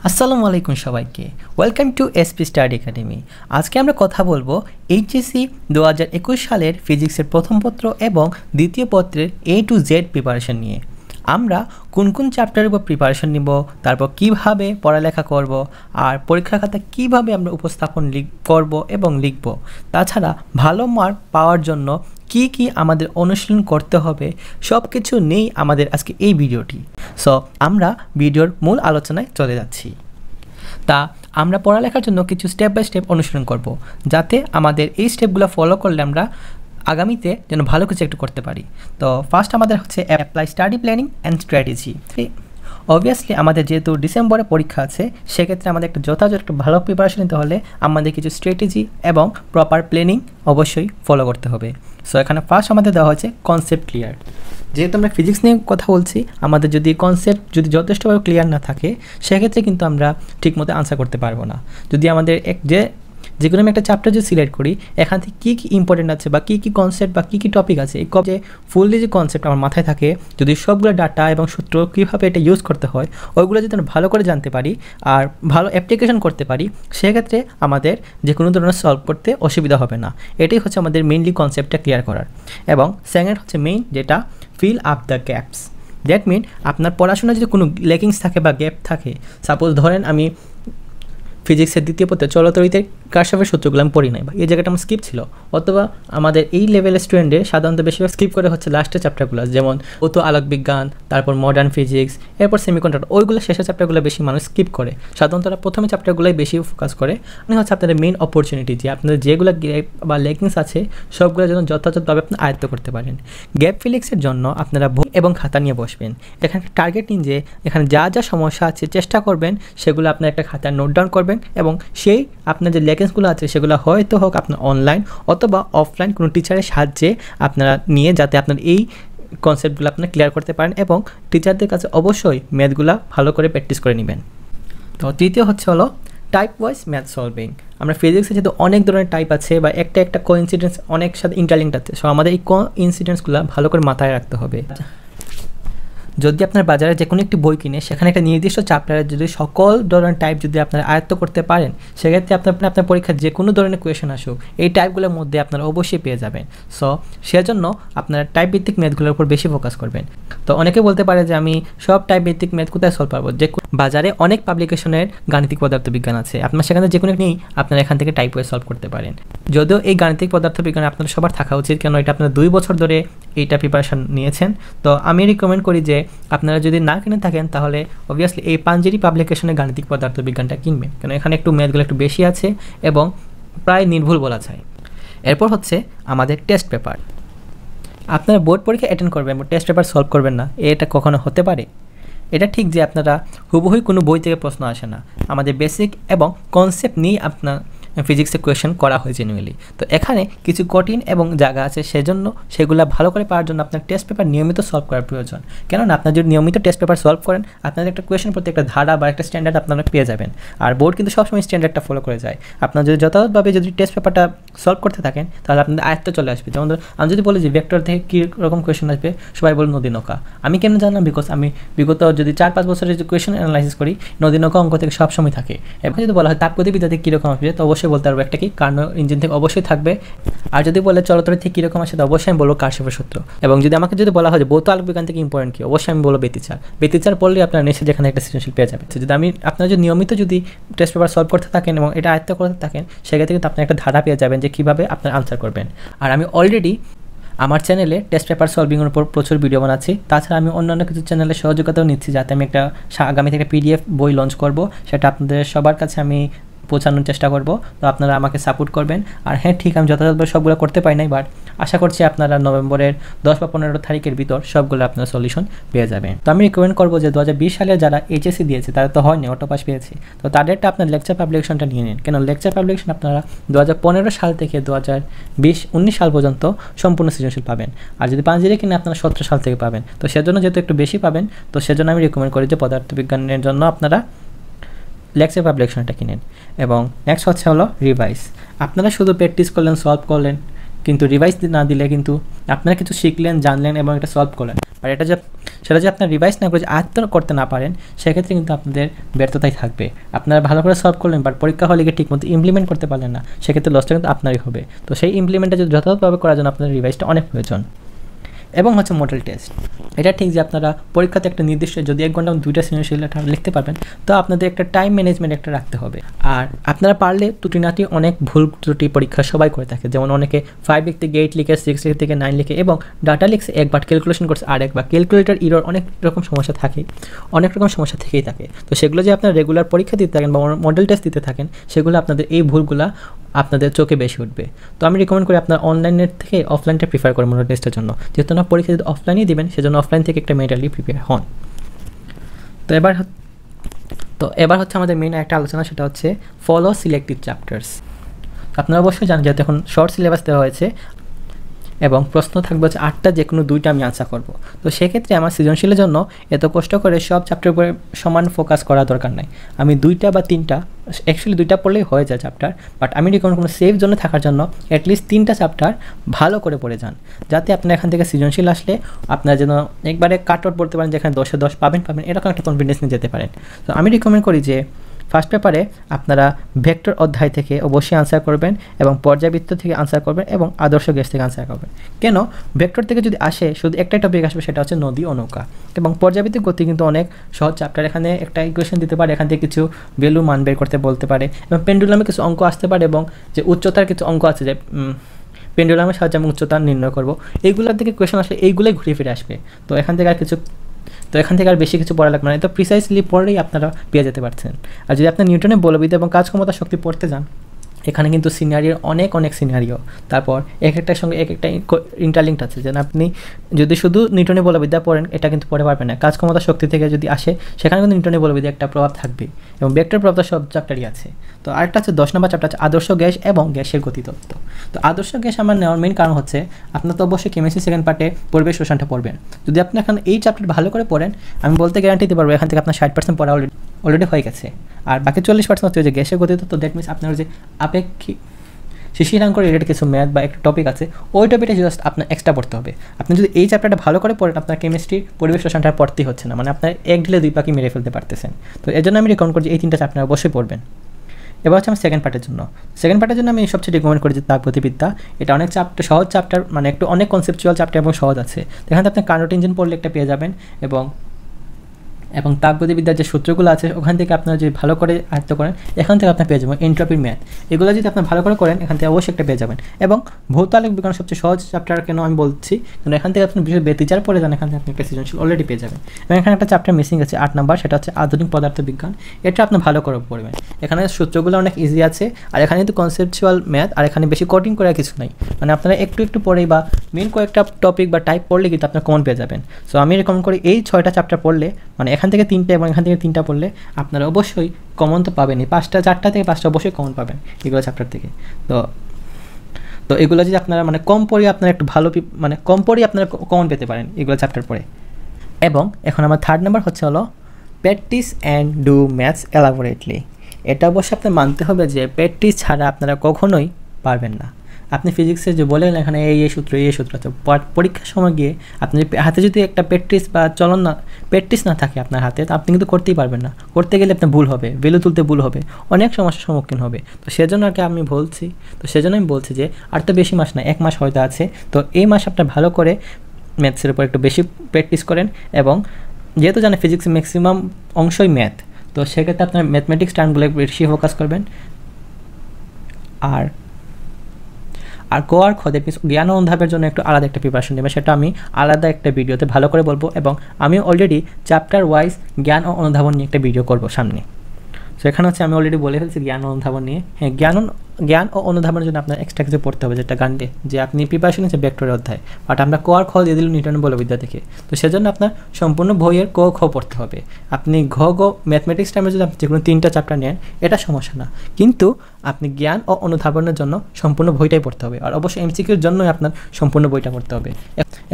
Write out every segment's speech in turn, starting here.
আসসালামু আলাইকুম সবাইকে welcome to SP study academy. আজকে আমরা কথা বলবো এইচএসসি 2021 সালের ফিজিক্সের প্রথম পত্র এবং দ্বিতীয় পত্রের A to Z প্রিপারেশন নিয়ে। আমরা কোন কোন চ্যাপ্টারের উপর প্রিপারেশন নিব, তারপর কিভাবে পড়ালেখা করব, আর পরীক্ষার খাতা কিভাবে আমরা উপস্থাপন করব এবং লিখব, তাছাড়া ভালো মার্ক পাওয়ার জন্য কি কি আমাদের অনুশীলন করতে হবে, সব কিছু নেই আমাদের আজকে এই ভিডিওটি। সো আমরা ভিডিওর মূল আলোচনায় চলে যাচ্ছি। তা আমরা পড়ালেখার জন্য কিছু স্টেপ বাই স্টেপ অনুসরণ করব, যাতে আমাদের এই স্টেপগুলো ফলো করলে আমরা আগামীতে যেন ভালো কিছু একটু করতে পারি। তো ফার্স্ট আমাদের হচ্ছে apply study planning and strategy. Obviously আমাদের যেহেতু ডিসেম্বরে পরীক্ষা আছে, সেক্ষেত্রে আমাদের একটা যথাযথ একটা ভালো প্রিপারেশন নিতে হলে আমাদের কিছু স্ট্র্যাটেজি এবং প্রপার প্ল্যানিং অবশ্যই ফলো করতে হবে। সো এখানে ফার্স্ট আমাদের দেওয়া হয়েছে কনসেপ্ট ক্লিয়ার। যেহেতু আমরা ফিজিক্স নিয়ে কথা বলছি, আমাদের যদি কনসেপ্ট যদি যথেষ্টভাবে ক্লিয়ার না থাকে, সেক্ষেত্রে কিন্তু আমরা ঠিকমতো আনসার করতে পারবো না। যদি আমাদের যে কোনো আমি একটা চ্যাপ্টার যদি সিলেক্ট করি, এখান থেকে কী কী ইম্পর্টেন্ট আছে বা কী কী কনসেপ্ট বা কী কী টপিক আছে, এই যে ফুললি যে কনসেপ্ট আমার মাথায় থাকে, যদি সবগুলো ডাটা এবং সূত্র কীভাবে এটা ইউজ করতে হয় ওইগুলো যদি আমরা ভালো করে জানতে পারি আর ভালো অ্যাপ্লিকেশন করতে পারি, সেক্ষেত্রে আমাদের যে কোনো ধরনের সলভ করতে অসুবিধা হবে না। এটাই হচ্ছে আমাদের মেইনলি কনসেপ্টটা ক্লিয়ার করার। এবং সেকেন্ড হচ্ছে মেইন, যেটা fill up the gaps. That mean আপনার পড়াশোনায় যদি কোনো লেকিংস থাকে বা গ্যাপ থাকে, সাপোজ ধরেন আমি ফিজিক্সের দ্বিতীয় পত্রে চলতরিতে কারশফের সূত্রগুলো আমি পড়ি নাই বা এই জায়গাটা আমার স্কিপ ছিল, অথবা আমাদের এই লেভেলের স্টুডেন্টে সাধারণত বেশিরভাগ স্কিপ করে হচ্ছে লাস্টের চ্যাপ্টারগুলো, যেমন ভৌত আলোক বিজ্ঞান, তারপর মডার্ন ফিজিক্স, এরপর সেমিকন্ডাক্টর, ওইগুলো শেষের চ্যাপ্টারগুলো বেশি মানুষ স্কিপ করে। সাধারণত প্রথমে চ্যাপ্টারগুলোই বেশি ফোকাস করে। মানে হচ্ছে আপনাদের মেইন অপরচুনিটি যে আপনাদের যেগুলো গ্যাপ বা লেকিংস আছে সবগুলো যেন যথাযথভাবে আপনি আয়ত্ত করতে পারেন। গ্যাপ ফিলিক্সের জন্য আপনারা বই এবং খাতা নিয়ে বসবেন। এখানে টার্গেট নিন যে এখানে যা যা সমস্যা আছে চেষ্টা করবেন সেগুলো আপনার একটা খাতায় নোট ডাউন করবেন, এবং সেই আপনার যে লেকেন্সগুলো আছে সেগুলো হয়তো হোক আপনার অনলাইন অথবা অফলাইন কোনো টিচারের সাহায্যে আপনারা নিয়ে, যাতে আপনার এই কনসেপ্টগুলো আপনারা ক্লিয়ার করতে পারেন, এবং টিচারদের কাছে অবশ্যই ম্যাথগুলো ভালো করে প্র্যাকটিস করে নেবেন। তো তৃতীয় হচ্ছে হলো টাইপ ওয়াইজ ম্যাথ সলভিং। আমরা ফিজিক্সে যেহেতু অনেক ধরনের টাইপ আছে বা একটা কোইন্সিডেন্স অনেক সাথে ইন্টারলিঙ্কড আছে, সো আমাদের এই কোইন্সিডেন্সগুলো ভালো করে মাথায় রাখতে হবে। যদি আপনার বাজারে যে কোনো একটি বই কিনে সেখানে একটা নির্দিষ্ট চ্যাপ্টারের যদি সকল ধরনের টাইপ যদি আপনারা আয়ত্ত করতে পারেন, সেক্ষেত্রে আপনার পরীক্ষার যে কোনো ধরনের কোয়েশন আসুক এই টাইপগুলোর মধ্যে আপনারা অবশ্যই পেয়ে যাবেন। সো সেজন্য আপনারা টাইপ ভিত্তিক ম্যাথগুলোর উপর বেশি ফোকাস করবেন। তো অনেকে বলতে পারে যে আমি সব টাইপ ভিত্তিক ম্যাথ কোথায় সলভ পারবো, যে বাজারে অনেক পাবলিকেশনের গাণিতিক পদার্থবিজ্ঞান আছে, আপনার সেখানে যে কোনো নিয়েই আপনারা এখান থেকে টাইপ ওয়াইজ সলভ করতে পারেন। যদিও এই গাণিতিক পদার্থবিজ্ঞান আপনাদের সবার থাকা উচিত, কেন এটা আপনারা 2 বছর ধরে এইটা প্রিপারেশন নিয়েছেন। তো আমি রিকমেন্ড করি যে আপনারা যদি না কিনে থাকেন তাহলে অবভিয়াসলি এই পাঞ্জেরি পাবলিকেশনের গাণিতিক পদার্থবিজ্ঞানটা কিনবেন, কেন এখানে একটু ম্যাথগুলো একটু বেশি আছে এবং প্রায় নির্ভুল বলা যায়। এরপর হচ্ছে আমাদের টেস্ট পেপার। আপনারা বোর্ড পরীক্ষা অ্যাটেন্ড করবেন, টেস্ট পেপার সলভ করবেন না, এটা কখনো হতে পারে? এটা ঠিক যে আপনারা হুবহুই কোনো বই থেকে প্রশ্ন আসে না, আমাদের বেসিক এবং কনসেপ্ট নিয়ে আপনার ফিজিক্সে কোয়েশন করা হয় জেনুইনলি। তো এখানে কিছু কঠিন এবং জায়গা আছে, সেজন্য সেগুলো ভালো করে পাওয়ার জন্য আপনার টেস্ট পেপার নিয়মিত সলভ করার প্রয়োজন। কেননা আপনার যদি নিয়মিত টেস্ট পেপার সলভ করেন, আপনাদের একটা কোয়েশন প্রতি একটা ধারা বা একটা স্ট্যান্ডার্ড আপনারা পেয়ে যাবেন। আর বোর্ড কিন্তু সবসময় স্ট্যান্ডার্ডটা ফলো করে যায়। আপনার যদি যথাযথভাবে যদি টেস্ট পেপারটা সলভ করতে থাকেন, তাহলে আপনাদের আয়ত্ত চলে আসবে। যেমন আমি যদি বলি যে ভেক্টর থেকে কী রকম কোয়েশন আসবে, সবাই বলে নদী নৌকা। আমি কেন জানলাম? বিকজ আমি বিগত যদি 4-5 বছরের যে কোয়েশন অ্যানালাইসিস করি, নদী নৌকা অঙ্ক থেকে সবসময় থাকে। এবং যদি বলা হয় তাপগতিবিদ্যা থেকে কীরকম আসবে, তো অবশ্যই বলতে পারবো একটা কি কার্নো ইঞ্জিন থেকে অবশ্যই থাকবে। আর যদি বলে চলতরি থেকে কীরকম আসে, তো অবশ্যই আমি বলবো কারশফের সূত্র। এবং যদি আমাকে যদি বলা হয় যে ভৌত আলোক বিজ্ঞান থেকে ইম্পর্টেন্ট কী, অবশ্যই আমি বলবো ব্যতিচার পড়লে আপনার নেশে যেখানে একটা সৃজনশীল পেয়ে যাবে। যদি আপনারা যদি নিয়মিত যদি টেস্ট পেপার সলভ করতে থাকেন এবং এটা আয়ত্ত করতে থাকেন, সেক্ষেত্রে কিন্তু আপনার একটা ধারা পেয়ে যাবেন যে কীভাবে আপনার আনসার করবেন। আর আমি অলরেডি আমার চ্যানেলে টেস্ট পেপার সলভিংয়ের উপর প্রচুর ভিডিও বানাচ্ছি। তাছাড়া আমি অন্যান্য কিছু চ্যানেলে সহযোগিতাও নিচ্ছি, যাতে আমি একটা আগামী থেকে PDF বই লঞ্চ করব, সেটা আপনাদের সবার কাছে আমি পৌঁছানোর চেষ্টা করব। তো আপনারা আমাকে সাপোর্ট করবেন। আর হ্যাঁ, ঠিক আমি যথাযথভাবে সবগুলো করতে পারি নাই, বাট আশা করছি আপনারা নভেম্বরের 10 বা 15 তারিখের ভিতর সবগুলো আপনারা সলিউশন পেয়ে যাবেন। তো আমি রিকমেন্ড করবো যে 2020 সালে যারা HSC দিয়েছে তারা তো হয়নি, অটো পাস পেয়েছে, তো তাদেরটা আপনার লেকচার পাবলিকেশনটা নিয়ে নিন। কেন লেকচার পাবলিকেশন আপনারা 2015 সাল থেকে 2019 সাল পর্যন্ত সম্পূর্ণ সৃজনশীল পাবেন। আর যদি পাঞ্জেরি কিনে আপনারা 17 সাল থেকে পাবেন। তো সেজন্য যেহেতু একটু বেশি পাবেন, তো সেজন্য আমি রিকমেন্ড করি যে পদার্থবিজ্ঞানের জন্য আপনারা লেকচার পাবলিকেশনটা কিনেন। এবং নেক্সট হচ্ছে হলো রিভাইজ। আপনারা শুধু প্র্যাকটিস করলেন, সলভ করলেন, কিন্তু রিভাইজ না দিলে কিন্তু আপনারা কিছু শিখলেন, জানলেন এবং এটা সলভ করলেন, আর সেটা যে আপনার রিভাইজ না করে যে আয়ত্ত করতে না পারেন, সেক্ষেত্রে কিন্তু আপনাদের ব্যর্থতাই থাকবে। আপনারা ভালো করে সলভ করলেন, বাট পরীক্ষা হলে গিয়ে ঠিকমতো ইমপ্লিমেন্ট করতে পারলেন না, সেক্ষেত্রে লসটা কিন্তু আপনারই হবে। তো সেই ইমপ্লিমেন্টটা যদি যথাযথভাবে করার জন্য আপনাদের রিভাইজটা অনেক প্রয়োজন। এবং হচ্ছে মডেল টেস্ট, এটা ঠিক যে আপনারা পরীক্ষাতে একটা নির্দিষ্ট যদি 1 ঘন্টা 2টা সৃজনশীল লিখতে পারবেন, তো আপনাদের একটা টাইম ম্যানেজমেন্ট একটা রাখতে হবে। আর আপনারা পারলে ত্রুটিনাটি অনেক ভুল ত্রুটি পরীক্ষা সবাই করে থাকে, যেমন অনেকে 5 থেকে 8 লিখে, 6 থেকে 9 লিখে এবং ডাটা লিখছে একবার, ক্যালকুলেশন করছে আরেকবার, ক্যালকুলেটর ইরর, অনেক রকম সমস্যা থাকে, অনেক রকম সমস্যা থেকেই থাকে। তো সেগুলো যে আপনারা রেগুলার পরীক্ষা দিতে থাকেন বা মডেল টেস্ট দিতে থাকেন, সেগুলো আপনাদের এই ভুলগুলো আপনাদের চোখে বেশি উঠবে। তো আমি রিকমেন্ড করি আপনার অনলাইনের থেকে অফলাইনটা প্রিফার করেন মডেল টেস্টের জন্য, যেহেতু না পরীক্ষা যদি অফলাইনই দিবেন, সেজন্য অফলাইন থেকে একটা মেন্টালি প্রিপেয়ার হন। তো এবার হচ্ছে আমাদের মেইন একটা আলোচনা, সেটা হচ্ছে ফলো সিলেক্টিভ চ্যাপ্টার্স। আপনারা অবশ্যই জানেন যেহেতু এখন শর্ট সিলেবাস দেওয়া হয়েছে এবং প্রশ্ন থাকবে হচ্ছে 8টা, যে কোনো 2টা আমি আনসার করব। তো সেক্ষেত্রে আমার সৃজনশীলের জন্য এত কষ্ট করে সব চ্যাপ্টার উপরে সমান ফোকাস করা দরকার নাই। আমি 2টা বা 3টা, অ্যাকচুয়ালি 2টা পড়লেই হয়ে যায় চ্যাপ্টার, বাট আমি কোনো সেফ জোনে থাকার জন্য অ্যাটলিস্ট 3টা চ্যাপ্টার ভালো করে পড়ে যান, যাতে আপনার এখান থেকে সৃজনশীল আসলে আপনার যেন একবারে কাট আউট বলতে পারেন, যেখানে 10-এ 10 পাবেন, এরকম একটা কনফিডেন্স নিয়ে যেতে পারেন। তো আমি রিকমেন্ড করি যে ফার্স্ট পেপারে আপনারা ভেক্টর অধ্যায় থেকে অবশ্যই আনসার করবেন এবং পর্যাবৃত্ত থেকে আনসার করবেন এবং আদর্শ গ্যাস থেকে আনসার করবেন। কেন? ভেক্টর থেকে যদি আসে শুধু একটাই টপিক আসবে, সেটা হচ্ছে নদী ও নৌকা, এবং পর্যাবৃত্তিক গতি কিন্তু অনেক সহজ চ্যাপ্টার। এখানে একটা ইকুয়েশন দিতে পারে, এখান থেকে কিছু ভ্যালু মান বের করতে বলতে পারে, এবং পেন্ডুলামে কিছু অঙ্ক আসতে পারে, এবং যে উচ্চতার কিছু অঙ্ক আছে, যে পেন্ডুলামের সাহায্যে আমি উচ্চতা নির্ণয় করবো, এইগুলোর থেকে কোয়েশন আসলে এইগুলোই ঘুরে ফিরে আসবে। তো এখান থেকে আর বেশি কিছু পড়া লাগবে না, তো প্রিসাইসলি পড়লেই আপনারা পেয়ে যেতে পারছেন। আর যদি আপনি নিউটনের বলবিদ্যা এবং কাজ ক্ষমতা শক্তি পড়তে যান, এখানে কিন্তু সিনারিওর অনেক সিনারিও, তারপর এক একটার সঙ্গে এক একটা ইন্টারলিঙ্কড আছে, যেন আপনি যদি শুধু নিউটনের বলবিদ্যা পড়েন, এটা কিন্তু পড়ে পারবেন না। কাজ ক্ষমতা শক্তি থেকে যদি আসে, সেখানে কিন্তু নিউটনের বলবিদ্যা একটা প্রভাব থাকবে, এবং ভেক্টর প্রভাব সব চ্যাপ্টারই আছে। তো আরেকটা আছে 10 নম্বর চ্যাপ্টার, আছে আদর্শ গ্যাস এবং গ্যাসের গতিতত্ত্ব। তো আদর্শ গ্যাস আমার নেওয়ার মেইন কারণ হচ্ছে, আপনার তো অবশ্যই কেমিস্ট্রি সেকেন্ড পার্টে পরিবেশ রসায়নটা পড়বেন। যদি আপনি এখন এই চ্যাপ্টার ভালো করে পড়েন, আমি বলতে গ্যারান্টি দিতে পারবো এখান থেকে আপনার 60% পড়া অলরেডি হয়ে গেছে, আর বাকি 40% হচ্ছে যে গ্যাসের গতিতত্ত্ব। দ্যাট মিনস আপনার যে আপেক্ষিক শিশিরাঙ্ক রিলেটেড কিছু ম্যাথ বা একটা টপিক আছে, ওই টপিকটা জাস্ট আপনার এক্সট্রা পড়তে হবে। আপনি যদি এই চ্যাপ্টারটা ভালো করে পড়েন, আপনার কেমিস্ট্রির পরিবেশ রসায়নটা পড়তেই হচ্ছে না, মানে আপনার এক ঢিলে 2 পাখি মেরে ফেলতে পারতেছেন। তো এর জন্য আমি রিকমেন্ড করি যে এই 3টা চ্যাপ্টার অবশ্যই পড়বেন। এবার হচ্ছে আমার সেকেন্ড পার্টের জন্য আমি সবচেয়ে রিকমেন্ড করি যে তাপগতিবিদ্যা। এটা অনেক সহজ চ্যাপ্টার, মানে একটু অনেক কনসেপচুয়াল চ্যাপ্টার এবং সহজ আছে। এখানে আপনি কার্নোট ইঞ্জিন পড়লে একটা পেয়ে যাবেন, এবং তাপগতিবিদ্যার যে সূত্রগুলো আছে, ওখান থেকে আপনারা যদি ভালো করে আয়ত্ত করেন, এখান থেকে আপনার পেয়ে যাবেন এন্ট্রপির ম্যাথ। এগুলো যদি আপনার ভালো করে করেন, এখান থেকে অবশ্যই একটা পেয়ে যাবেন। এবং ভৌত আলোক বিজ্ঞান সবচেয়ে সহজ চ্যাপ্টার কেন আমি বলছি, কারণ এখান থেকে আপনি বিশেষ বেতিচার পড়ে যান, এখান থেকে আপনি একটা সৃজনশীল অলরেডি পেয়ে যাবেন। এবং এখানে একটা চ্যাপ্টার মিসিং আছে 8 নম্বর, সেটা হচ্ছে আধুনিক পদার্থ বিজ্ঞান। এটা আপনি ভালো করে পড়বেন, এখানে সূত্রগুলো অনেক ইজি আছে, আর এখানে কিন্তু কনসেপচুয়াল ম্যাথ, আর এখানে বেশি কোডিং করার কিছু নাই, মানে আপনারা একটু পড়েই বা মেন কয়েকটা টপিক বা টাইপ পড়লে কিন্তু আপনার কমন পেয়ে যাবেন। সো আমি রিকমেন্ড করি এই 6টা চ্যাপ্টার পড়লে, মানে এখান থেকে 3টে এবং এখান থেকে 3টা পড়লে আপনারা অবশ্যই কমন তো পাবেনই, 4টা থেকে 5টা অবশ্যই কমন পাবেন এগুলো চ্যাপ্টার থেকে। তো এগুলো যদি আপনারা মানে কম পড়ে আপনারা একটু ভালো কম পড়েই আপনারা কমন পেতে পারেন এগুলো চ্যাপ্টার পড়ে। এবং এখন আমার 3rd নাম্বার হলো practice and do maths elaborately. এটা অবশ্যই আপনার মানতে হবে যে প্র্যাকটিস ছাড়া আপনারা কখনোই পারবেন না। আপনি ফিজিক্সে যে বলেন এখানে এই সূত্র আছে, পরীক্ষার সময় গিয়ে আপনি হাতে যদি একটা প্র্যাকটিস না থাকে আপনার হাতে, তো আপনি কিন্তু করতেই পারবেন না। করতে গেলে আপনার ভুল হবে, ভ্যালু তুলতে ভুল হবে, অনেক সমস্যার সম্মুখীন হবে। তো সেজন্য আমি বলছি যে আর তো বেশি মাস না, 1 মাস হয়তো আছে। তো এই মাস আপনার ভালো করে ম্যাথসের উপর একটু বেশি প্র্যাকটিস করেন, এবং যেহেতু জানেন ফিজিক্সের ম্যাক্সিমাম অংশই ম্যাথ, তো সেক্ষেত্রে আপনার ম্যাথমেটিক্স টার্মগুলো বেশি ফোকাস করবেন। আর ক আর খ জ্ঞান অনুধাবের জন্য একটু আলাদা একটা প্রিপারেশন নেবেন, সেটা আমি আলাদা একটা ভিডিওতে ভালো করে বলবো, এবং আমি অলরেডি চ্যাপ্টার ওয়াইজ জ্ঞান ও অনুধাবন নিয়ে একটা ভিডিও করবো সামনে। সো এখানে আমি অলরেডি বলে ফেলছি জ্ঞান ও অনুধাবন নিয়ে। হ্যাঁ, জ্ঞান ও অনুধাবনের জন্য আপনার এক্সট্রা কিছু পড়তে হবে, যেটা গান্ডে যে আপনি প্রিপারেশন নিচ্ছে ভেক্টরের অধ্যায়, বাট আমরা ক আর খ দিয়ে দিলাম নিউটনের বলবিদ্যা থেকে। তো সেজন্য আপনার সম্পূর্ণ বইয়ের ক খ পড়তে হবে। আপনি ম্যাথমেটিক্স টাইমে যদি আপনি যে কোনো 3টা চ্যাপ্টার নেন, এটা সমস্যা না, কিন্তু আপনি জ্ঞান ও অনুধাবনের জন্য সম্পূর্ণ বইটাই পড়তে হবে, আর অবশ্যই এমসিকিউর জন্যই আপনার সম্পূর্ণ বইটা পড়তে হবে।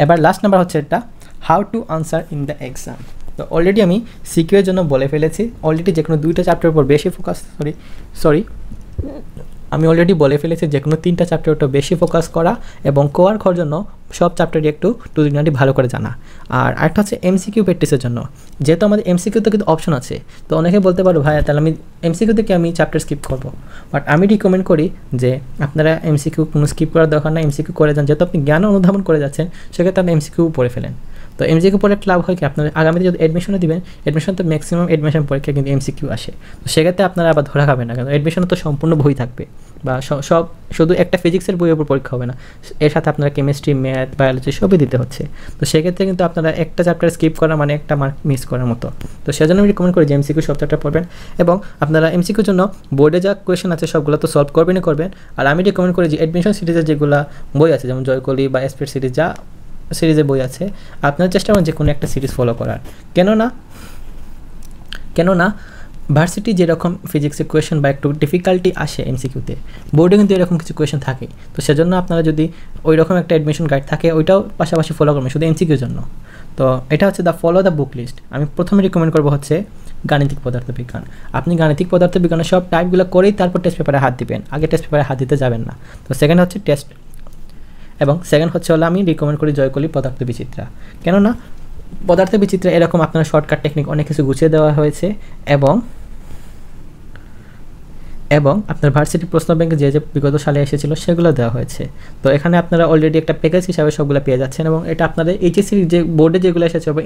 এবার লাস্ট নাম্বার হচ্ছে এটা how to answer in the exam. তো অলরেডি আমি সিকিউর জন্য বলে ফেলেছি, অলরেডি যে কোনো 2টা চ্যাপ্টারের উপর বেশি ফোকাস আমি অলরেডি বলে ফেলেছি যে কোনো 3টা চ্যাপ্টার একটু বেশি ফোকাস করা এবং কোয়ার খাওয়ার জন্য সব চ্যাপ্টারই একটু টুজিনাটি ভালো করে জানা। আর আরেকটা হচ্ছে এমসিকিউ প্র্যাকটিসের জন্য, যেহেতু আমাদের এমসিকিউতে কিন্তু অপশন আছে, তো অনেকে বলতে পারো ভাইয়া তাহলে আমি এমসিকিউ থেকে আমি চ্যাপ্টার স্কিপ করব, বাট আমি রিকমেন্ড করি যে আপনারা এমসিকিউ কোনো স্কিপ করার দরকার না, এমসিকিউ করে যান, যেহেতু আপনি জ্ঞান অনুধাবন করে যাচ্ছেন সেক্ষেত্রে আপনি এমসিকিউ পড়ে ফেলেন। তো এমসিকিউ পড়ে একটা লাভ হয় কি, আপনার আগামীতে যদি অ্যাডমিশনে দিবেন, অ্যাডমিশন তো ম্যাক্সিমাম অ্যাডমিশন পরীক্ষা কিন্তু এমসিকিউ আসে, তো সেক্ষেত্রে আপনারা আবার ধরা খাবেন না, কারণ অ্যাডমিশনে তো সম্পূর্ণ বই থাকবে, বা সব শুধু একটা ফিজিক্সের বইয়ের উপর পরীক্ষা হবে না, এর সাথে আপনারা কেমিস্ট্রি, ম্যাথ, বায়োলজি সবই দিতে হচ্ছে। তো সেক্ষেত্রে কিন্তু আপনারা একটা চ্যাপ্টার স্কিপ করা মানে একটা মার্ক মিস করার মতো। তো সেজন্য আমি রিকমেন্ড করি যে এমসিকিউ সব চ্যাপ্টার পড়বেন, এবং আপনারা এমসিকিউর জন্য বোর্ডে যা কোয়েশ্চেন আছে সবগুলো তো সলভ করবেনই করবেন। আর আমি রিকমেন্ড করি যে অ্যাডমিশন সিরিজের যেগুলো বই আছে, যেমন জয়কলি বা এসপিড সিরিজ, যা সিরিজের বই আছে, আপনারা চেষ্টা করেন যে কোনো একটা সিরিজ ফলো করার। কেননা ভার্সিটি যেরকম ফিজিক্সের কোয়েশ্চেন বা একটু ডিফিকাল্টি আসে এমসিকিউতে, বোর্ডে কিন্তু এরকম কিছু কোয়েশ্চেন থাকে। তো সেজন্য আপনারা যদি ওই রকম একটা অ্যাডমিশন গাইড থাকে ওইটাও পাশাপাশি ফলো করবেন শুধু এমসিকিউর জন্য। তো এটা হচ্ছে ফলো দ্য বুক লিস্ট। আমি প্রথমে রিকমেন্ড করবো হচ্ছে গাণিতিক পদার্থবিজ্ঞান। আপনি গাণিতিক পদার্থবিজ্ঞানের সব টাইপগুলো করেই তারপর টেস্ট পেপারে হাত দিবেন, আগে টেস্ট পেপারে হাত দিতে যাবেন না। তো সেকেন্ড হচ্ছে টেস্ট, এবং সেকেন্ড হচ্ছে হলো আমি রিকমেন্ড করি জয়কলি পদার্থ বিচিত্রা। কেননা পদার্থ বিচিত্রা এরকম আপনার শর্টকাট টেকনিক অনেক কিছু গুছিয়ে দেওয়া হয়েছে, এবং আপনার ভার্সিটি প্রশ্ন ব্যাংকে যে যে বিগত সালে এসেছিল সেগুলো দেওয়া হয়েছে। তো এখানে আপনারা অলরেডি একটা প্যাকেজ হিসাবে সবগুলো পেয়ে যাচ্ছেন, এবং এটা আপনাদের এইচএসসির যে বোর্ডে যেগুলো এসেছে এবং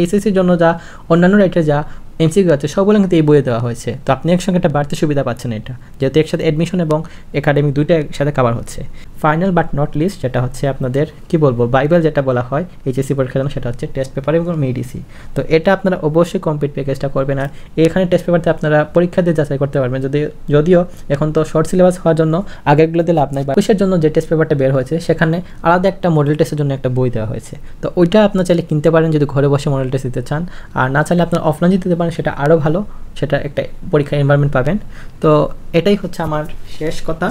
এসএসসির জন্য যা অন্যান্য রাইটার যা এমসিকিউ আছে সবগুলো কিন্তু এই বইয়ে দেওয়া হয়েছে। তো আপনি একসঙ্গে একটা বাড়তি সুবিধা পাচ্ছেন, এটা যেহেতু একসাথে অ্যাডমিশন এবং একাডেমিক দুইটা একসাথে কভার হচ্ছে। ফাইনাল বাট নট লিস্ট, যেটা হচ্ছে আপনাদের কি বলবো বাইবেল যেটা বলা হয় এইচএসসি পরীক্ষার জন্য, সেটা হচ্ছে টেস্ট পেপার এবং মেডিসি। তো এটা আপনারা অবশ্যই কমপ্লিট প্যাকেজটা করবেন। আর এখানে টেস্ট পেপারতে আপনারা পরীক্ষা দিয়ে যাচাই করতে পারবেন, যদিও এখন তো শর্ট সিলেবাস হওয়ার জন্য আগেরগুলোতে লাভ নাই, বা কোর্সের জন্য যে টেস্ট পেপারটা বের হয়েছে সেখানে আলাদা একটা মডেল টেস্টের জন্য একটা বই দেওয়া হয়েছে। তো ওইটা আপনার চাইলে কিনতে পারেন যদি ঘরে বসে মডেল টেস্ট দিতে চান, আর না চাইলে আপনার অফলাইন দিতে পারেন, সেটা আরও ভালো, সেটা একটা পরীক্ষার এনভায়রনমেন্ট পাবেন। তো এটাই হচ্ছে আমার শেষ কথা।